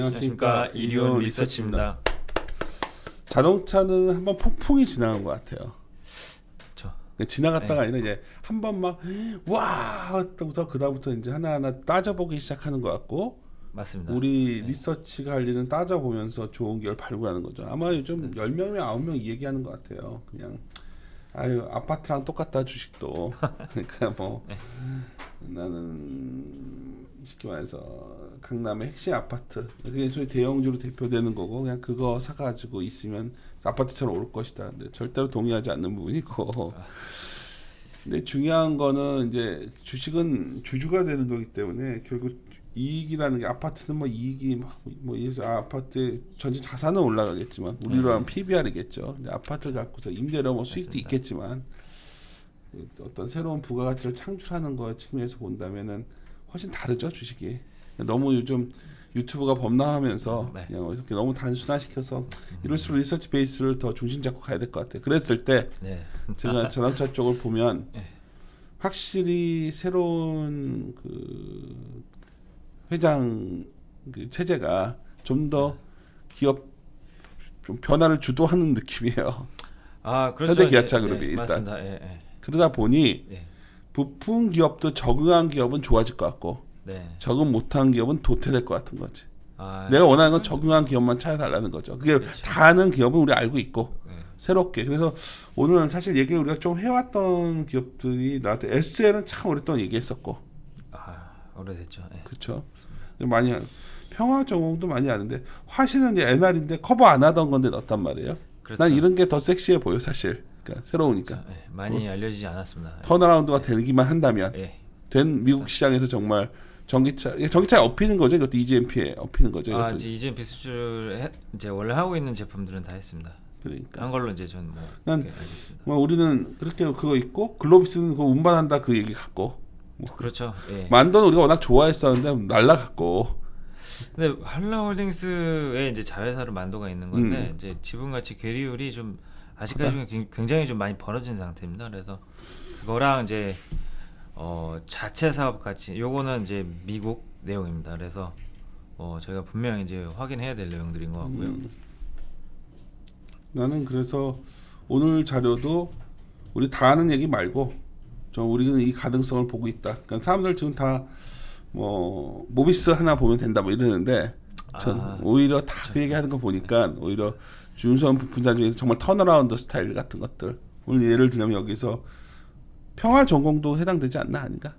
안녕하십니까. 이리온 리서치입니다. 자동차는 한번 폭풍이 지나간 것 같아요. 그렇죠. 지나갔다가 아니라 이제 한 번 막 와 했다고서 그 다음부터 이제 하나하나 따져보기 시작하는 것 같고, 맞습니다. 우리 리서치가 할 일은 따져보면서 좋은 기회를 발굴하는 거죠. 아마 요즘 10명이면 9명 이 얘기하는 것 같아요. 그냥 아유 아파트랑 똑같다 주식도. 그러니까 뭐 나는 쉽게 말해서 강남의 핵심 아파트, 그게 저희 대형주로 대표되는 거고, 그냥 그거 사가지고 있으면 아파트처럼 오를 것이다. 근데 절대로 동의하지 않는 부분이고. 근데 중요한 거는 이제 주식은 주주가 되는 거기 때문에 결국 이익이라는 게, 아파트는 뭐 이익이 뭐 아파트 전체 자산은 올라가겠지만 우리로 하면 PBR이겠죠. 근데 아파트를 갖고서 임대료 뭐 수익도 맞습니다. 있겠지만 어떤 새로운 부가가치를 창출하는 거 측면에서 본다면은 훨씬 다르죠, 주식이. 너무 요즘 유튜브가 범람하면서 네. 그냥 이렇게 너무 단순화시켜서 이럴수록 리서치 베이스를 더 중심 잡고 가야 될 것 같아요. 그랬을 때 네. 제가 자동차 쪽을 보면 네. 확실히 새로운 그 회장 그 체제가 좀 더 기업 좀 변화를 주도하는 느낌이에요. 아, 그렇죠. 현대기아차그룹이 일단. 맞습니다. 예, 예. 그러다 보니 예. 부품 기업도 적응한 기업은 좋아질 것 같고, 네. 적응 못한 기업은 도태될 것 같은 거지. 아, 내가 원하는 건 적응한 기업만 찾아달라는 거죠. 그게 그렇죠. 다 하는 기업은 우리 알고 있고, 네. 새롭게. 그래서 오늘 사실 얘기를 우리가 좀 해왔던 기업들이 나한테, SL은 참 오랫동안 얘기했었고, 아, 오래됐죠. 예. 그렇죠. 많이 평화정공도 많이 아는데, 화신은 이제 NR인데 커버 안 하던 건데 넣었단 말이에요. 그렇죠. 난 이런 게 더 섹시해 보여 사실. 그러니까 새로우니까. 예. 많이 알려지지 않았습니다. 턴어라운드가 되기만 한다면, 예. 된 미국 시장에서 정말 전기차에 업히는 거죠. 이것도 EGMP에 업히는 거죠. 아, 이것도. 이제 EGMP 수출 이제 원래 하고 있는 제품들은 다 했습니다. 그러니까 한 걸로 이제 전 뭐 난 알겠습니다. 뭐 우리는 그렇게 그거 있고, 글로비스는 그거 운반한다 그 얘기 같고, 뭐 그렇죠. 예. 만도는 우리가 워낙 좋아했었는데 날라갔고. 근데 한라홀딩스에 이제 자회사로 만도가 있는 건데 이제 지분 가치 괴리율이 좀 아직까지 굉장히 좀 많이 벌어진 상태입니다. 그래서 그거랑 이제 자체 사업 가치, 요거는 이제 미국 내용입니다. 그래서 저희가 분명히 이제 확인해야 될 내용들인 것 같고요. 나는 그래서 오늘 자료도 우리 다 아는 얘기 말고, 좀 우리는 이 가능성을 보고 있다. 그러니까 사람들 지금 다 뭐 모비스 하나 보면 된다 뭐 이러는데, 전 오히려 다 그 얘기하는 거 보니까 오히려 중소형 부품자 중에서 정말 턴어라운드 스타일 같은 것들, 오늘 예를 들면 여기서 평화전공도 해당되지 않나, 아닌가?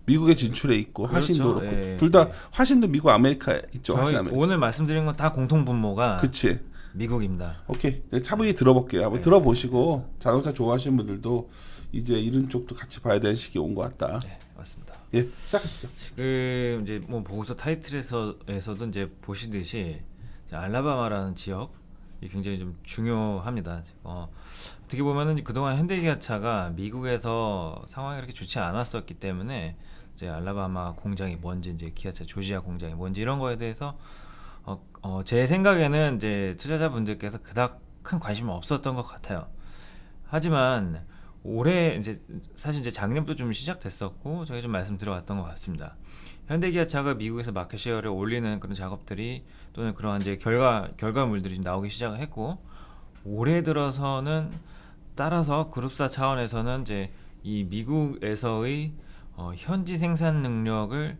미국에 진출해 있고, 그렇죠. 화신도 그렇고, 예, 둘 다 예. 화신도 미국 아메리카 있죠. 화신 저희 아메리카. 오늘 말씀드린 건 다 공통 분모가 그치. 미국입니다. 오케이. 네, 차분히 들어볼게요. 한번 들어보시고, 자동차 좋아하시는 분들도 이제 이런 쪽도 같이 봐야 되는 시기 온 것 같다. 네, 맞습니다. 예, 시작하시죠. 지금 이제 뭐 보고서 타이틀에서도 이제 보시듯이 이제 알라바마라는 지역이 굉장히 좀 중요합니다. 어떻게 보면은 그동안 현대기아차가 미국에서 상황이 그렇게 좋지 않았었기 때문에 이제 알라바마 공장이 뭔지, 이제 기아차 조지아 공장이 뭔지 이런 거에 대해서 제 생각에는 이제 투자자분들께서 그닥 큰 관심이 없었던 것 같아요. 하지만 올해 이제 사실 이제 작년부터 좀 시작됐었고, 저희 좀 말씀 들어왔던 것 같습니다. 현대기아차가 미국에서 마켓 쉐어를 올리는 그런 작업들이, 또는 그러한 이제 결과물들이 좀 나오기 시작을 했고, 올해 들어서는 따라서 그룹사 차원에서는 이제 이 미국에서의 현지 생산 능력을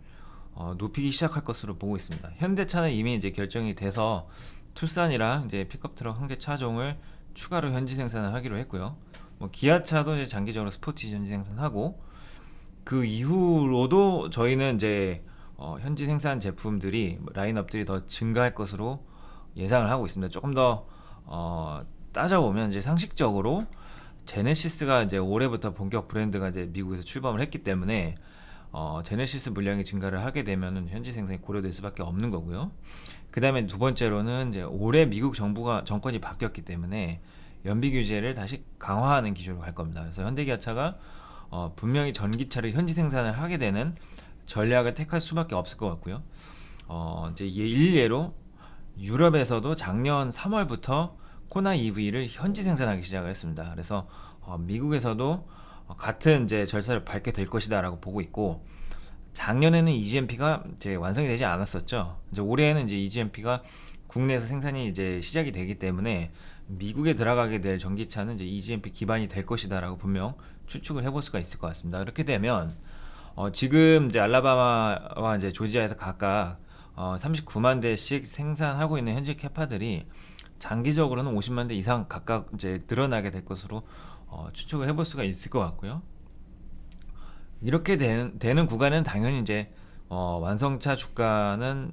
높이기 시작할 것으로 보고 있습니다. 현대차는 이미 이제 결정이 돼서 투싼이랑 이제 픽업 트럭 한 개 차종을 추가로 현지 생산을 하기로 했고요. 뭐 기아차도 이제 장기적으로 스포티 현지 생산하고, 그 이후로도 저희는 이제 현지 생산 제품들이, 라인업들이 더 증가할 것으로 예상을 하고 있습니다. 조금 더 따져보면 이제 상식적으로 제네시스가 이제 올해부터 본격 브랜드가 이제 미국에서 출범을 했기 때문에 제네시스 물량이 증가를 하게 되면은 현지 생산이 고려될 수밖에 없는 거고요. 그 다음에 두 번째로는 이제 올해 미국 정권이 바뀌었기 때문에 연비 규제를 다시 강화하는 기조로 갈 겁니다. 그래서 현대기아차가 분명히 전기차를 현지 생산을 하게 되는 전략을 택할 수밖에 없을 것 같고요. 이제 일례로 유럽에서도 작년 3월부터 코나 EV를 현지 생산하기 시작을 했습니다. 그래서 미국에서도 같은 이제 절차를 밟게 될 것이다라고 보고 있고, 작년에는 EGMP가 이제 완성이 되지 않았었죠. 이제 올해에는 이제 EGMP가 국내에서 생산이 이제 시작이 되기 때문에 미국에 들어가게 될 전기차는 이제 EGMP 기반이 될 것이다라고 분명 추측을 해볼 수가 있을 것 같습니다. 그렇게 되면 지금 이제 알라바마와 이제 조지아에서 각각 39만 대씩 생산하고 있는 현지 캐파들이 장기적으로는 50만 대 이상 각각 이제 늘어나게 될 것으로 추측을 해볼 수가 있을 것 같고요. 이렇게 되는 구간은 당연히 이제 완성차 주가는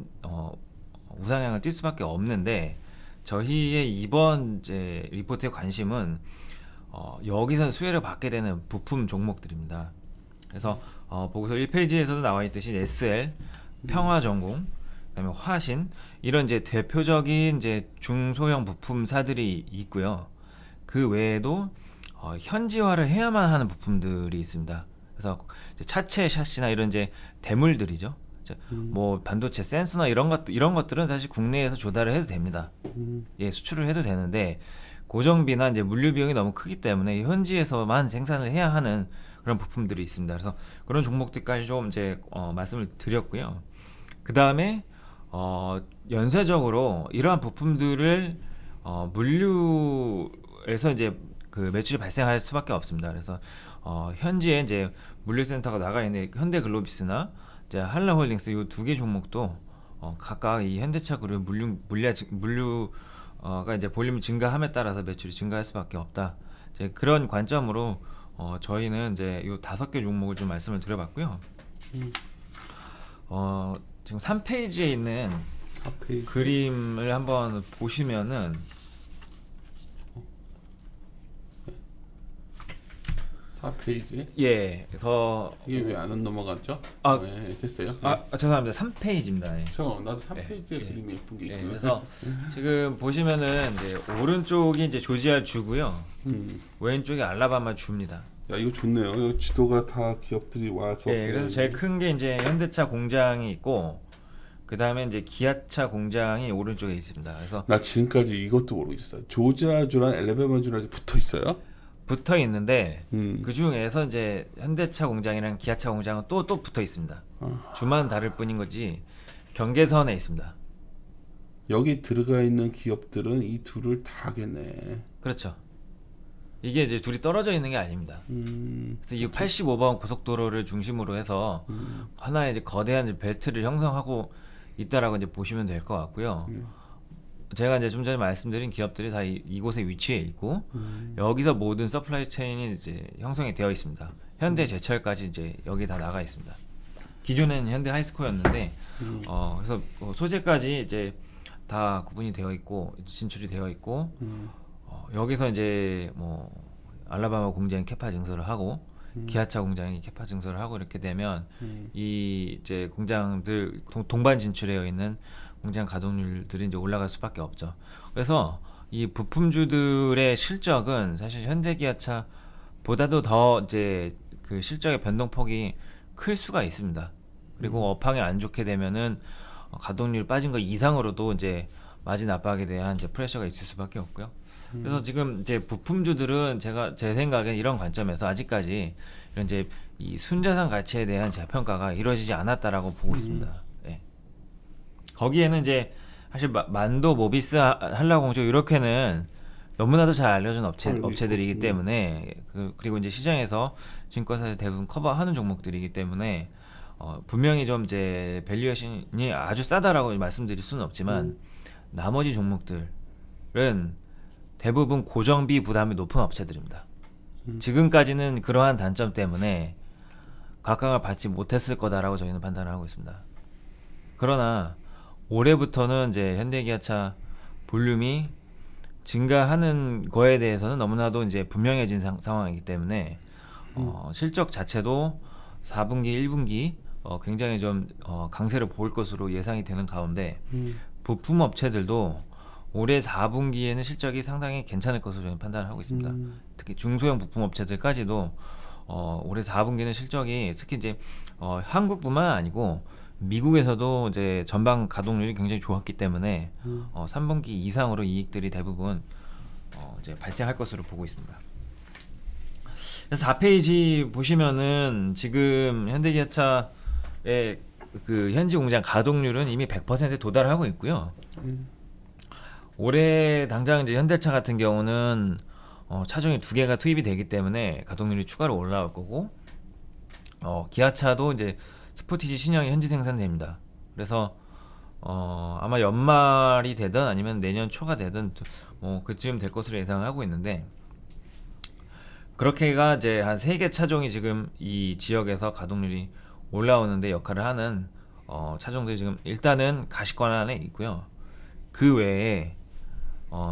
우상향을 띌 수밖에 없는데 저희의 이번 이제 리포트의 관심은 여기서 수혜를 받게 되는 부품 종목들입니다. 그래서 보고서 1페이지에서도 나와 있듯이 SL, 평화전공, 그다음에 화신 이런 이제 대표적인 이제 중소형 부품사들이 있고요. 그 외에도 현지화를 해야만 하는 부품들이 있습니다. 그래서 이제 차체 샷시나 이런 이제 대물들이죠. 뭐 반도체 센서나 이런 것들은 사실 국내에서 조달을 해도 됩니다. 예, 수출을 해도 되는데 고정비나 이제 물류 비용이 너무 크기 때문에 현지에서만 생산을 해야 하는 그런 부품들이 있습니다. 그래서 그런 종목들까지 좀 이제 말씀을 드렸고요. 그 다음에 연쇄적으로 이러한 부품들을 물류에서 이제 그 매출이 발생할 수밖에 없습니다. 그래서 현지에 이제 물류센터가 나가 있는 현대글로비스나 이제 한라홀딩스 이 두 개 종목도 각각 이 현대차 그룹 물류가 이제 볼륨이 증가함에 따라서 매출이 증가할 수밖에 없다. 이제 그런 관점으로 저희는 이제 이 5개 종목을 좀 말씀을 드려봤고요. 지금 3페이지에 있는 4페이지. 그림을 한번 보시면은 4페이지. 예, 그래서 이게 왜 안 넘어갔죠? 아, 네, 됐어요. 죄송합니다. 3페이지입니다. 예. 나도 3페이지에 그림이 예쁜 게 예, 있거든요. 그래서 지금 보시면은 이제 오른쪽이 이제 조지아 주고요. 왼쪽이 알라바마 주입니다. 야, 이거 좋네요. 이거 지도가 다 기업들이 와서. 예, 그래서 제일 큰 게 이제 현대차 공장이 있고 그 다음에 이제 기아차 공장이 오른쪽에 있습니다. 그래서 나 지금까지 이것도 모르고 있었어요. 조지아주랑 엘레베마주랑 붙어 있어요? 붙어 있는데 음. 그 중에서 이제 현대차 공장이랑 기아차 공장은 또 붙어 있습니다. 주만 다를 뿐인 거지 경계선에 있습니다. 여기 들어가 있는 기업들은 이 둘을 다 하겠네. 그렇죠. 이게 이제 둘이 떨어져 있는 게 아닙니다. 그래서 이 85번 고속도로를 중심으로 해서 하나의 이제 거대한 이제 벨트를 형성하고 있다라고 이제 보시면 될 것 같고요. 제가 이제 좀 전에 말씀드린 기업들이 다 이곳에 위치해 있고 여기서 모든 서플라이 체인이 이제 형성이 되어 있습니다. 현대 제철까지 이제 여기 다 나가 있습니다. 기존에는 현대 하이스코였는데 그래서 소재까지 이제 다 구분이 되어 있고 진출이 되어 있고 여기서 이제 뭐 알라바마 공장이 캐파 증설을 하고 기아차 공장이 캐파 증설을 하고 이렇게 되면 이 이제 공장들 동반 진출되어 있는 공장 가동률들이 이제 올라갈 수밖에 없죠. 그래서 이 부품주들의 실적은 사실 현대기아차보다도 더 이제 그 실적의 변동폭이 클 수가 있습니다. 그리고 업황이 안 좋게 되면은 가동률 빠진 거 이상으로도 이제 마진 압박에 대한 이제 프레셔가 있을 수밖에 없고요. 그래서 지금 이제 부품주들은 제 생각엔 이런 관점에서 아직까지 이런 이제 이 순자산 가치에 대한 재평가가 이루어지지 않았다라고 보고 있습니다. 예. 거기에는 이제 사실 만도, 모비스, 한라공조 이렇게는 너무나도 잘 알려진 업체들이기 때문에 그리고 이제 시장에서 증권사에서 대부분 커버하는 종목들이기 때문에 분명히 좀 이제 밸류에이션이 아주 싸다라고 말씀드릴 수는 없지만 나머지 종목들은 대부분 고정비 부담이 높은 업체들입니다. 지금까지는 그러한 단점 때문에 각광을 받지 못했을 거다라고 저희는 판단을 하고 있습니다. 그러나 올해부터는 이제 현대기아차 볼륨이 증가하는 거에 대해서는 너무나도 이제 분명해진 상황이기 때문에 실적 자체도 4분기, 1분기 굉장히 좀 강세를 보일 것으로 예상이 되는 가운데 부품 업체들도 올해 4분기에는 실적이 상당히 괜찮을 것으로 저는 판단을 하고 있습니다. 특히 중소형 부품 업체들까지도 올해 4분기는 실적이 특히 이제 한국뿐만 아니고 미국에서도 이제 전방 가동률이 굉장히 좋았기 때문에 3분기 이상으로 이익들이 대부분 이제 발생할 것으로 보고 있습니다. 그래서 4페이지 보시면은 지금 현대기아차 그 현지 공장 가동률은 이미 100%에 도달하고 있고요. 올해 당장 이제 현대차 같은 경우는 차종이 2개가 투입이 되기 때문에 가동률이 추가로 올라올 거고, 기아차도 이제 스포티지 신형이 현지 생산됩니다. 그래서 아마 연말이 되든 아니면 내년 초가 되든 그쯤 될 것으로 예상하고 있는데, 그렇게가 이제 한 3개 차종이 지금 이 지역에서 가동률이 올라오는데 역할을 하는 차종들이 지금 일단은 가시권 안에 있고요. 그 외에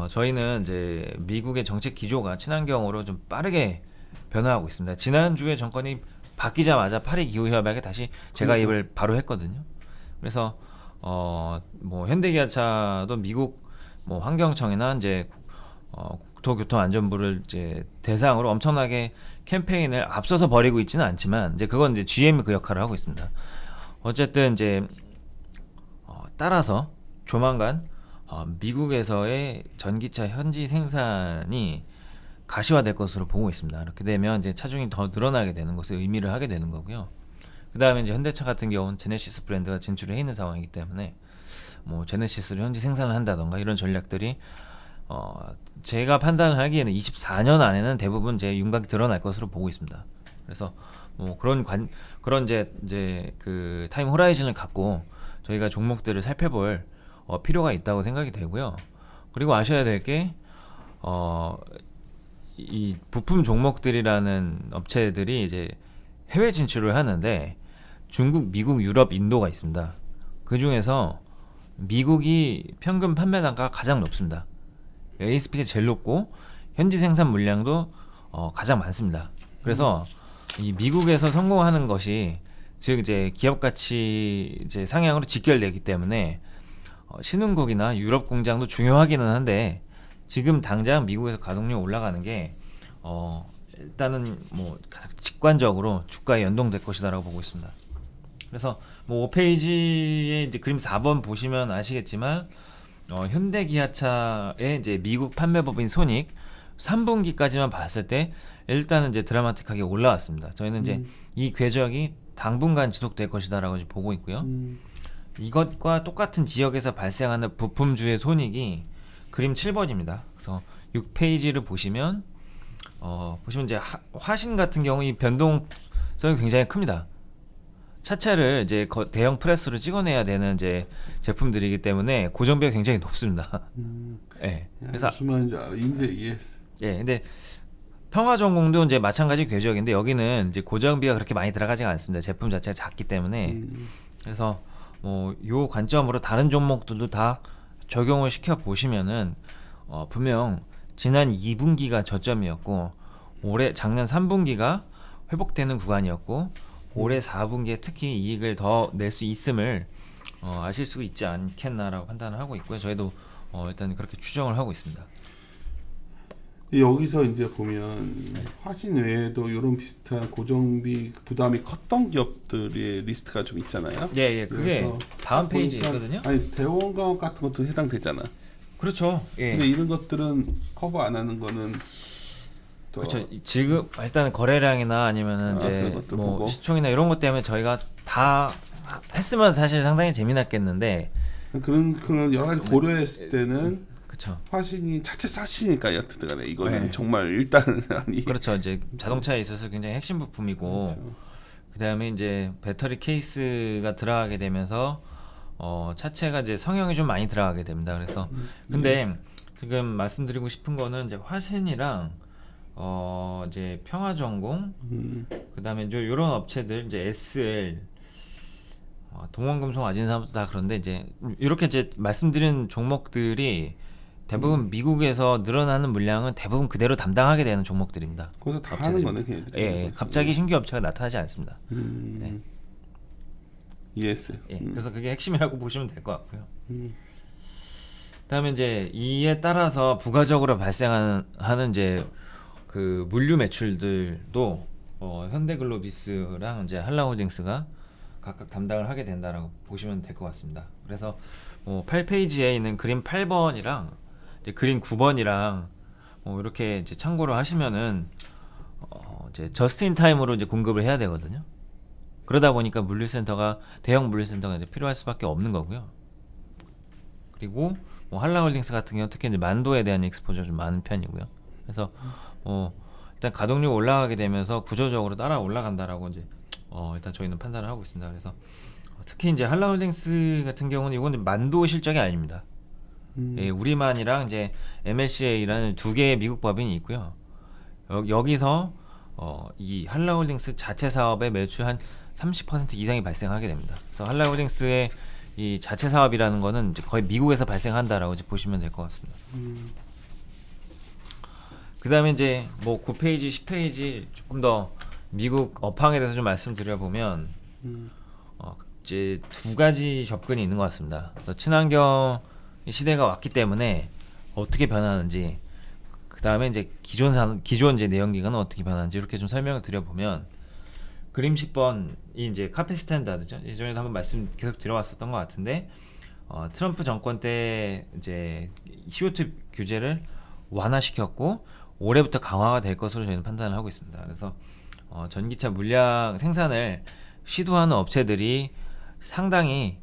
저희는 이제 미국의 정책 기조가 친환경으로 좀 빠르게 변화하고 있습니다. 지난주에 정권이 바뀌자마자 파리 기후 협약에 다시 재가입을 바로 했거든요. 그래서 뭐 현대기아차도 미국 뭐 환경청이나 이제 국토교통안전부를 이제 대상으로 엄청나게 캠페인을 앞서서 벌이고 있지는 않지만, 이제 그건 이제 GM이 그 역할을 하고 있습니다. 어쨌든 이제 따라서 조만간 미국에서의 전기차 현지 생산이 가시화될 것으로 보고 있습니다. 이렇게 되면 이제 차종이 더 늘어나게 되는 것을 의미를 하게 되는 거고요. 그 다음에 이제 현대차 같은 경우는 제네시스 브랜드가 진출해 있는 상황이기 때문에 뭐 제네시스를 현지 생산을 한다던가 이런 전략들이 제가 판단을 하기에는 24년 안에는 대부분 제 윤곽이 드러날 것으로 보고 있습니다. 그래서 뭐 그런 이제 그 타임 호라이즌을 갖고 저희가 종목들을 살펴볼 필요가 있다고 생각이 되고요. 그리고 아셔야 될 게 이 부품 종목들이라는 업체들이 이제 해외 진출을 하는데 중국, 미국, 유럽, 인도가 있습니다. 그 중에서 미국이 평균 판매 단가가 가장 높습니다. ASP가 제일 높고 현지 생산 물량도 가장 많습니다. 그래서 이 미국에서 성공하는 것이, 즉 이제 기업 가치 이제 상향으로 직결되기 때문에 신흥국이나 유럽 공장도 중요하기는 한데, 지금 당장 미국에서 가동률 올라가는 게 일단은 뭐 가장 직관적으로 주가에 연동될 것이다라고 보고 있습니다. 그래서 뭐 5페이지에 이제 그림 4번 보시면 아시겠지만 현대기아차의 이제 미국 판매법인 소닉 3분기까지만 봤을 때 일단은 이제 드라마틱하게 올라왔습니다. 저희는 이제 이 궤적이 당분간 지속될 것이다라고 이제 보고 있고요. 이것과 똑같은 지역에서 발생하는 부품주의 손익이 그림 7번입니다. 그래서 6페이지를 보시면 이제 화신 같은 경우 이 변동성이 굉장히 큽니다. 차체를 이제 대형 프레스로 찍어내야 되는 이제 제품들이기 때문에 고정비가 굉장히 높습니다. 예. 그래서 무슨 말인지 알아. 인쇄 이해했어. 예. 근데 평화전공도 이제 마찬가지 궤적인데 여기는 이제 고정비가 그렇게 많이 들어가지가 않습니다. 제품 자체가 작기 때문에. 그래서 뭐 요 관점으로 다른 종목들도 다 적용을 시켜 보시면은 분명 지난 2분기가 저점이었고 작년 3분기가 회복되는 구간이었고 올해 4분기에 특히 이익을 더 낼 수 있음을 아실 수 있지 않겠나라고 판단을 하고 있고요. 저희도 일단 그렇게 추정을 하고 있습니다. 여기서 이제 보면 화신 외에도 이런 비슷한 고정비 부담이 컸던 기업들의 리스트가 좀 있잖아요. 예, 그게 다음 페이지에 있거든요. 아니 대원가업 같은 것도 해당되잖아. 그렇죠. 예. 근데 이런 것들은 커버 안 하는 거는 또 그렇죠. 지금 일단 거래량이나 아니면은 이제 뭐 보고. 시총이나 이런 것 때문에 저희가 다 했으면 사실 상당히 재미났겠는데, 그런 여러 가지 고려했을 때는 그렇죠. 화신이 차체 싸시니까 여튼간에 이거는 네. 정말 일단은 아니. 그렇죠. 이제 자동차에 있어서 굉장히 핵심 부품이고, 그렇죠. 그다음에 이제 배터리 케이스가 들어가게 되면서 차체가 이제 성형이 좀 많이 들어가게 됩니다. 그래서 근데 지금 말씀드리고 싶은 거는 이제 화신이랑 이제 평화전공, 그다음에 이제 이런 업체들 이제 SL, 동원금속, 아진사도 다 그런데 이제 이렇게 이제 말씀드린 종목들이 대부분 미국에서 늘어나는 물량은 대부분 그대로 담당하게 되는 종목들입니다. 거기서 다 하는 거네 걔네들이. 예, 갑자기 신규 업체가 나타나지 않습니다. 네. ES. 예, 그래서 그게 핵심이라고 보시면 될 것 같고요. 그다음에 이제 이에 따라서 부가적으로 발생하는 이제 그 물류 매출들도 현대글로비스랑 이제 한라호lding스가 각각 담당을 하게 된다라고 보시면 될 것 같습니다. 그래서 8페이지에 있는 그림 8번이랑 이제 그림 9번이랑 이렇게 이제 참고를 하시면은 이제 저스트 인 타임으로 이제 공급을 해야 되거든요. 그러다 보니까 물류센터가 대형 물류센터가 이제 필요할 수밖에 없는 거고요. 그리고 뭐 한라홀딩스 같은 경우 특히 이제 만도에 대한 익스포저가 좀 많은 편이고요. 그래서 일단 가동률 올라가게 되면서 구조적으로 따라 올라간다라고 이제 일단 저희는 판단을 하고 있습니다. 그래서 특히 이제 한라홀딩스 같은 경우는 이건 만도 실적이 아닙니다. 예, 우리만이랑 이제 MLCA라는 두 개의 미국 법인이 있고요. 여기서 이 한라홀딩스 자체 사업의 매출 한 30% 이상이 발생하게 됩니다. 그래서 한라홀딩스의 이 자체 사업이라는 거는 이제 거의 미국에서 발생한다라고 이제 보시면 될 것 같습니다. 그 다음에 이제 뭐 9페이지, 10페이지 조금 더 미국 업황에 대해서 좀 말씀드려 보면 이제 두 가지 접근이 있는 것 같습니다. 그래서 친환경 시대가 왔기 때문에 어떻게 변하는지, 그 다음에 이제 기존 이제 내연기관은 어떻게 변하는지 이렇게 좀 설명을 드려보면, 그림 10번이 이제 카페 스탠다드죠. 예전에도 한번 말씀 계속 드려왔었던 것 같은데, 트럼프 정권 때 이제 CO2 규제를 완화시켰고 올해부터 강화가 될 것으로 저희는 판단을 하고 있습니다. 그래서 전기차 물량 생산을 시도하는 업체들이 상당히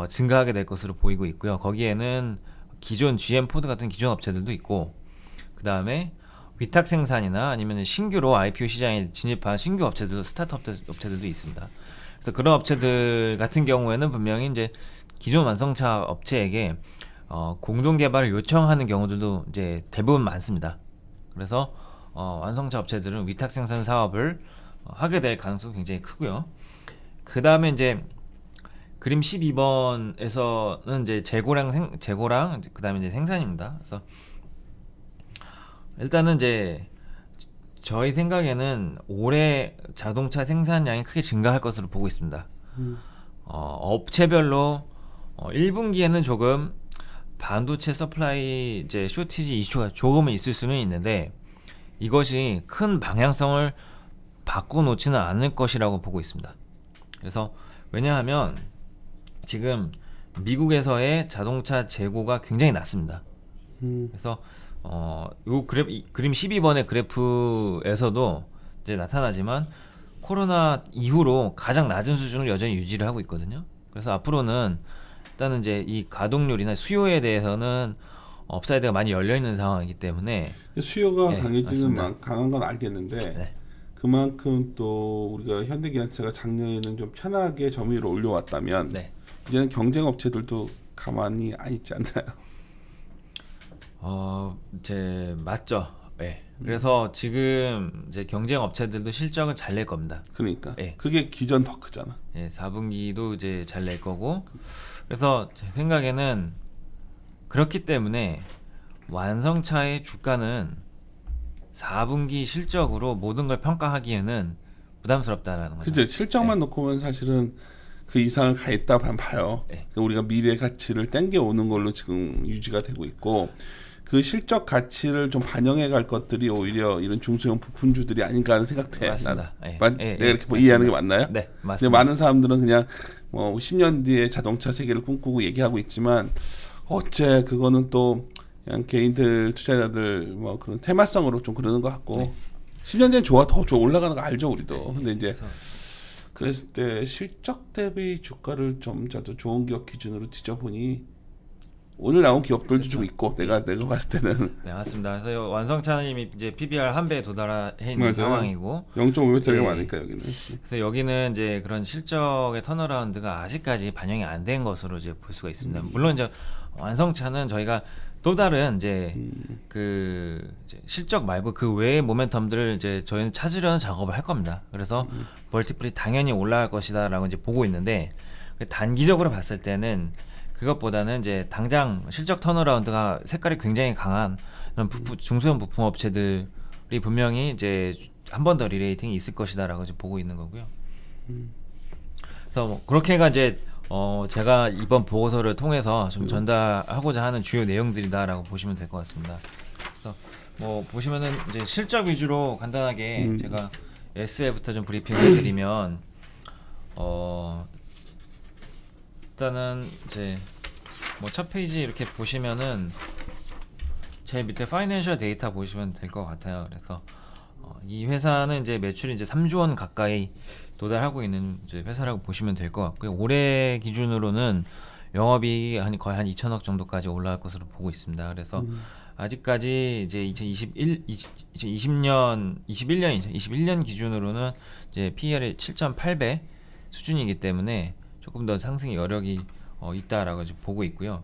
증가하게 될 것으로 보이고 있고요. 거기에는 기존 GM, 포드 같은 기존 업체들도 있고, 그 다음에 위탁 생산이나 아니면 신규로 IPO 시장에 진입한 신규 업체들도, 스타트업 업체들도 있습니다. 그래서 그런 업체들 같은 경우에는 분명히 이제 기존 완성차 업체에게 공동 개발을 요청하는 경우들도 이제 대부분 많습니다. 그래서 완성차 업체들은 위탁 생산 사업을 하게 될 가능성이 굉장히 크고요. 그 다음에 이제 그림 12번에서는 이제 재고랑 그 다음에 이제 생산입니다. 그래서 일단은 이제 저희 생각에는 올해 자동차 생산량이 크게 증가할 것으로 보고 있습니다. 업체별로 1분기에는 조금 반도체 서플라이 이제 쇼티지 이슈가 조금은 있을 수는 있는데, 이것이 큰 방향성을 바꿔놓지는 않을 것이라고 보고 있습니다. 그래서 왜냐하면 지금 미국에서의 자동차 재고가 굉장히 낮습니다. 그래서 요 그림 12번의 그래프에서도 이제 나타나지만 코로나 이후로 가장 낮은 수준을 여전히 유지를 하고 있거든요. 그래서 앞으로는 일단은 이제 이 가동률이나 수요에 대해서는 업사이드가 많이 열려 있는 상황이기 때문에 수요가 네, 강해지는 강한 건 알겠는데 네. 그만큼 또 우리가 현대기아차가 작년에는 좀 편하게 점유율을 올려왔다면 네. 이제는 경쟁 업체들도 가만히 안 있지 않나요? 이제 맞죠. 네. 그래서 지금 이제 경쟁 업체들도 실적을 잘 낼 겁니다. 그러니까 네. 그게 기존 더 크잖아. 예, 4분기도 이제 잘 낼 거고, 그래서 제 생각에는 그렇기 때문에 완성차의 주가는 4분기 실적으로 모든 걸 평가하기에는 부담스럽다라는 거죠. 그죠? 실적만 놓고 보면 사실은 그 이상을 가 있다 봐요. 네. 우리가 미래 가치를 땡겨 오는 걸로 지금 유지가 되고 있고, 그 실적 가치를 좀 반영해 갈 것들이 오히려 이런 중소형 부품주들이 아닌가 하는 생각도 해. 맞습니다. 내가 이렇게 이해하는 게 맞나요? 네, 근데 맞습니다. 많은 사람들은 그냥 뭐 10년 뒤에 자동차 세계를 꿈꾸고 얘기하고 있지만, 어째 그거는 또 그냥 개인들 투자자들 뭐 그런 테마성으로 좀 그러는 것 같고, 네. 10년 뒤에 더 올라가는 거 알죠 우리도. 네. 근데 이제 그래서 그랬을 때 실적 대비 주가를 좀 저도 좋은 기업 기준으로 뒤져보니 오늘 나온 기업들도 그렇죠. 좀 있고, 내가 봤을 때는 네, 맞습니다. 그래서 완성차는 이미 이제 PBR 1배에 도달해 있는 맞아요. 상황이고, 0.5배짜리가 네. 많으니까 여기는. 그래서 여기는 이제 그런 실적의 턴어라운드가 아직까지 반영이 안 된 것으로 이제 볼 수가 있습니다. 물론 이제 완성차는 저희가 또 다른 이제 그 이제 실적 말고 그 외의 모멘텀들을 이제 저희는 찾으려는 작업을 할 겁니다. 그래서 멀티플이 당연히 올라갈 것이다라고 이제 보고 있는데, 단기적으로 봤을 때는 그것보다는 이제 당장 실적 턴어라운드가 색깔이 굉장히 강한 그런 중소형 부품 업체들이 분명히 이제 한 번 더 리레이팅이 있을 것이다라고 이제 보고 있는 거고요. 그래서 뭐 그렇게가 이제 제가 이번 보고서를 통해서 좀 전달하고자 하는 주요 내용들이다라고 보시면 될 것 같습니다. 그래서 뭐 보시면은 이제 실적 위주로 간단하게 제가 S에부터 좀 브리핑을 해드리면, 일단은 이제 뭐 첫 페이지 이렇게 보시면은 제일 밑에 파이낸셜 데이터 보시면 될 것 같아요. 그래서 이 회사는 이제 매출이 이제 3조 원 가까이 도달하고 있는 이제 회사라고 보시면 될 것 같고요. 올해 기준으로는 영업이익이 거의 한 2천억 정도까지 올라갈 것으로 보고 있습니다. 그래서 아직까지 이제 21년 기준으로는 이제 PER이 7.8배 수준이기 때문에 조금 더 상승의 여력이 있다라고 지금 보고 있고요.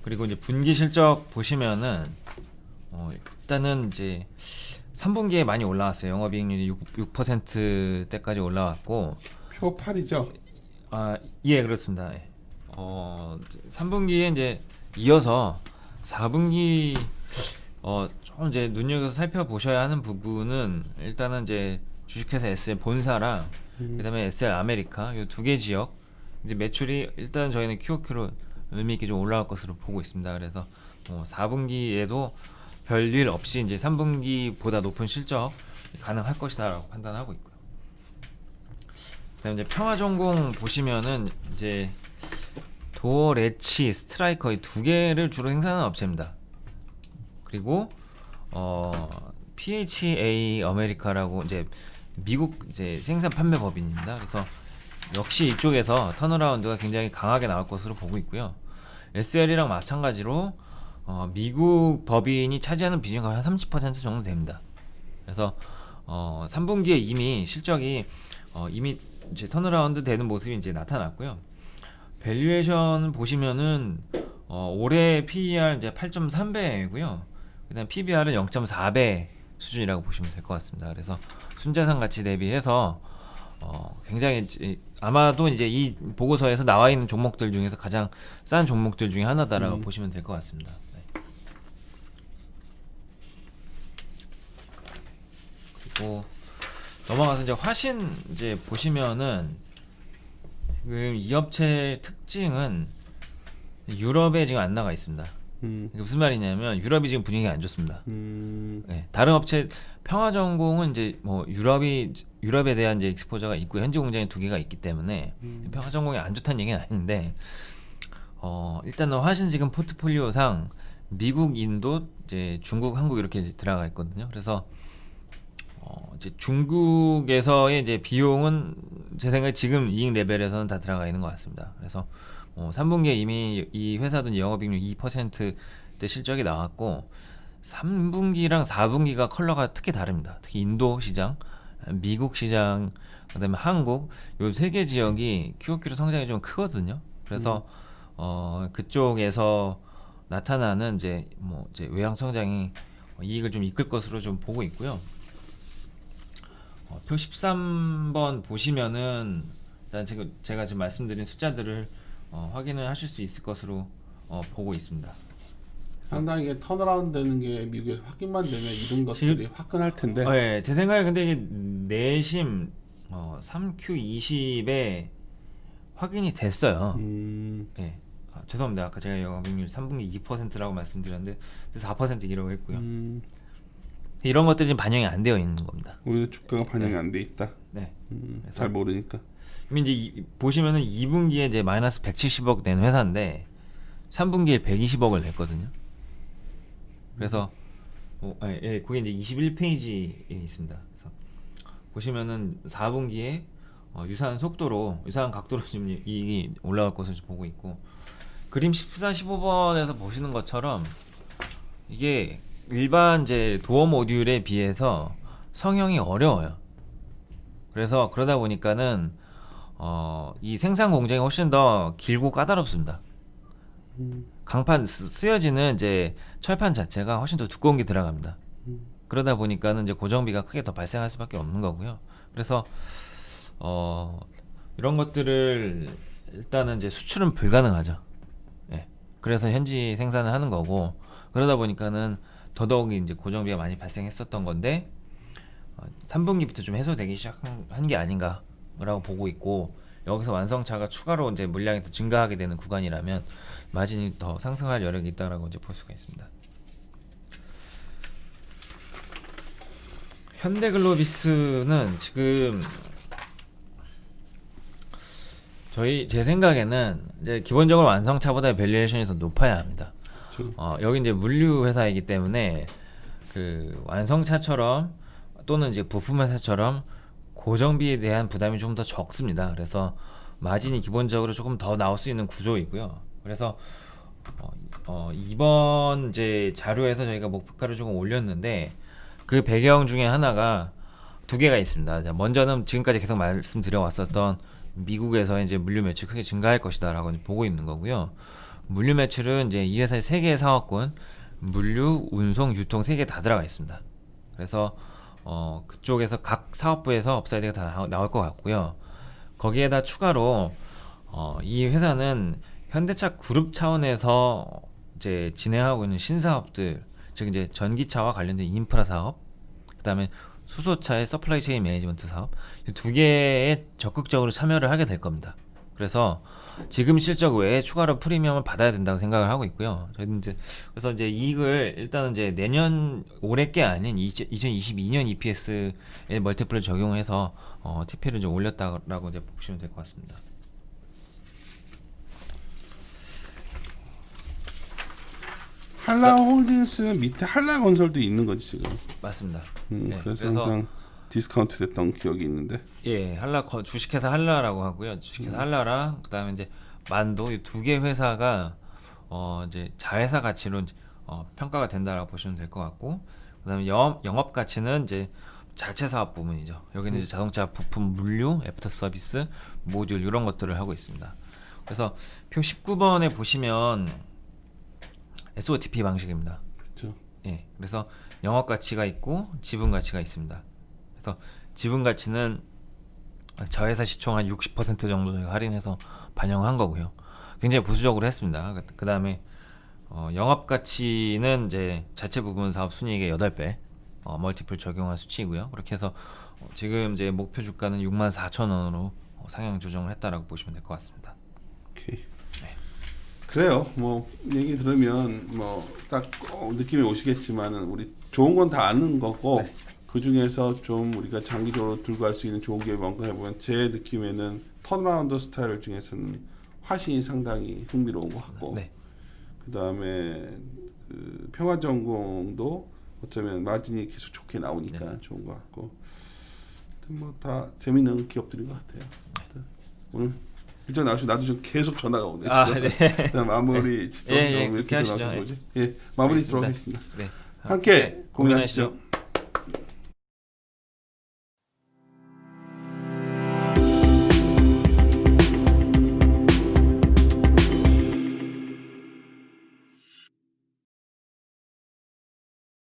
그리고 이제 분기 실적 보시면은 일단은 이제 3분기에 많이 올라왔어요. 영업이익률이 6%대까지 올라왔고 표 8이죠. 예, 그렇습니다. 예. 3분기에 이제 이어서 4분기 좀 이제 눈여겨서 살펴보셔야 하는 부분은 일단은 이제 주식회사 SL 본사랑 그다음에 SL 아메리카 이 두 개 지역 이제 매출이 일단 저희는 QOQ로 의미 있게 좀 올라갈 것으로 보고 있습니다. 그래서 4분기에도 별일 없이 이제 3분기보다 높은 실적 가능할 것이다라고 판단하고 있고요. 그다음에 이제 평화전공 보시면은 이제 도어, 레치, 스트라이커 이 두 개를 주로 생산하는 업체입니다. 그리고 PHA 아메리카라고 이제 미국 이제 생산 판매 법인입니다. 그래서 역시 이쪽에서 턴어라운드가 굉장히 강하게 나올 것으로 보고 있고요. SL이랑 마찬가지로 미국 법인이 차지하는 비중이 거의 한 30% 정도 됩니다. 그래서 3분기에 이미 실적이 이미 이제 턴어라운드 되는 모습이 이제 나타났고요. 밸류에이션 보시면은 올해 PER 이제 8.3배고요. 그다음 PBR은 0.4배 수준이라고 보시면 될 것 같습니다. 그래서 순자산 가치 대비해서 굉장히 아마도 이제 이 보고서에서 나와 있는 종목들 중에서 가장 싼 종목들 중에 하나다라고 보시면 될 것 같습니다. 네. 그리고 넘어가서 이제 화신 이제 보시면은 지금 이 업체의 특징은 유럽에 지금 안 나가 있습니다. 이게 무슨 말이냐면 유럽이 지금 분위기가 안 좋습니다. 네, 다른 업체 평화전공은 이제 뭐 유럽에 대한 이제 익스포저가 있고 현지 공장이 두 개가 있기 때문에 평화전공이 안 좋다는 얘기는 아닌데 일단은 화신 지금 포트폴리오상 미국, 인도, 이제 중국, 한국 이렇게 들어가 있거든요. 그래서 이제 중국에서의 이제 비용은 제 생각에 지금 이익 레벨에서는 다 들어가 있는 것 같습니다. 그래서 3분기에 이미 이 회사도 영업이익률 2%대 실적이 나왔고 3분기랑 4분기가 컬러가 특히 다릅니다. 특히 인도 시장, 미국 시장, 그다음에 한국 요 세 개 지역이 QOQ로 성장이 좀 크거든요. 그래서 그쪽에서 나타나는 이제 외형 성장이 이익을 좀 이끌 것으로 좀 보고 있고요. 표 13번 보시면은 일단 제가 지금 말씀드린 숫자들을 확인을 하실 수 있을 것으로 보고 있습니다. 상당히 이게 턴어라운드 되는 게 미국에서 확인만 되면 이런 것들이 화끈할 텐데. 네, 제 생각에 근데 이게 내심 3Q20에 확인이 됐어요. 네. 죄송합니다. 아까 제가 영업이익률 3분기 2%라고 말씀드렸는데 4%이라고 했고요. 이런 것들이 지금 반영이 안 되어 있는 겁니다. 오히려 주가가 반영이 안 돼 있다. 네. 잘 모르니까. 이제 보시면은 2분기에 이제 마이너스 170억 낸 회사인데 3분기에 120억을 냈거든요. 그래서 그게 이제 21페이지에 있습니다. 그래서 보시면은 4분기에 유사한 속도로, 유사한 각도로 지금 이익이 올라갈 것을 보고 있고, 그림 14, 15번에서 보시는 것처럼 이게 일반 이제 도어 모듈에 비해서 성형이 어려워요. 그래서 그러다 보니까는 이 생산 공정이 훨씬 더 길고 까다롭습니다. 강판 쓰여지는 이제 철판 자체가 훨씬 더 두꺼운 게 들어갑니다. 그러다 보니까는 이제 고정비가 크게 더 발생할 수밖에 없는 거고요. 그래서 이런 것들을 일단은 이제 수출은 불가능하죠. 예. 그래서 현지 생산을 하는 거고, 그러다 보니까는 더더욱이 이제 고정비가 많이 발생했었던 건데 3분기부터 좀 해소되기 시작한 게 아닌가라고 보고 있고, 여기서 완성차가 추가로 이제 물량이 더 증가하게 되는 구간이라면 마진이 더 상승할 여력이 있다라고 이제 볼 수가 있습니다. 현대글로비스는 지금 제 생각에는 이제 기본적으로 완성차보다 밸류에이션이 더 높아야 합니다. 그렇죠. 여기 이제 물류 회사이기 때문에 그 완성차처럼 또는 이제 부품 회사처럼 고정비에 대한 부담이 좀 더 적습니다. 그래서 마진이 기본적으로 조금 더 나올 수 있는 구조이고요. 그래서 이번 이제 자료에서 저희가 목표가를 조금 올렸는데 그 배경 중에 하나가 두 개가 있습니다. 자, 먼저는 지금까지 계속 말씀드려 왔었던 미국에서 이제 물류 매출 크게 증가할 것이다라고 이제 보고 있는 거고요. 물류 매출은 이제 이 회사의 세 개의 사업군 물류, 운송, 유통 세 개 다 들어가 있습니다. 그래서 그쪽에서 각 사업부에서 업사이드가 다 나올 것 같고요. 거기에다 추가로 이 회사는 현대차 그룹 차원에서 이제 진행하고 있는 신사업들, 즉 이제 전기차와 관련된 인프라 사업, 그다음에 수소차의 서플라이 체인 매니지먼트 사업 이 두 개에 적극적으로 참여를 하게 될 겁니다. 그래서 지금 실적 외에 추가로 프리미엄을 받아야 된다고 생각을 하고 있고요. 저희는 이제 그래서 이제 이익을 일단은 이제 내년 올해 게 아닌 2022년 EPS의 멀티플을 적용해서 TP를 좀 올렸다라고 이제 보시면 될 것 같습니다. 한라홀딩스는 밑에 한라건설도 있는 거지 지금. 맞습니다. 그래서 항상 디스카운트 됐던 기억이 있는데. 예, 주식회사 한라라고 하고요. 주식회사 한라랑 그다음에 이제 만도 이 두 개 회사가 이제 자회사 가치로 평가가 된다라고 보시면 될 것 같고, 그다음에 영업 가치는 이제 자체 사업 부문이죠. 여기는 이제 자동차 부품 물류, 애프터 서비스, 모듈 이런 것들을 하고 있습니다. 그래서 표 19번에 보시면 SOTP 방식입니다. 그렇죠. 예, 그래서 영업 가치가 있고 지분 가치가 있습니다. 그래서 지분 가치는 자회사 시총 한 60% 정도 저희가 할인해서 반영한 거고요. 굉장히 보수적으로 했습니다. 그 다음에 영업 가치는 이제 자체 부분 사업 순이익의 8배 멀티플 적용한 수치이고요. 그렇게 해서 지금 이제 목표 주가는 64,000원으로 상향 조정을 했다라고 보시면 될 것 같습니다. 오케이. 그래요. 뭐 얘기 들으면 뭐 딱 느낌이 오시겠지만은 우리 좋은 건 다 아는 거고 네. 그 중에서 좀 우리가 장기적으로 들고 갈 수 있는 좋은 기업이 뭔가 해보면 제 느낌에는 턴라운드 스타일 중에서는 화신이 상당히 흥미로운 것 같고 네. 그 다음에 그 평화전공도 어쩌면 마진이 계속 좋게 나오니까 좋은 것 같고 뭐 다 재밌는 기업들인 것 같아요. 오늘 일정 나오시고 나도 좀 계속 전화가 오네 지금. 네. 마무리 예, 그렇게 하시죠. 마무리 알겠습니다. 들어가겠습니다. 네. 함께 고민하시죠.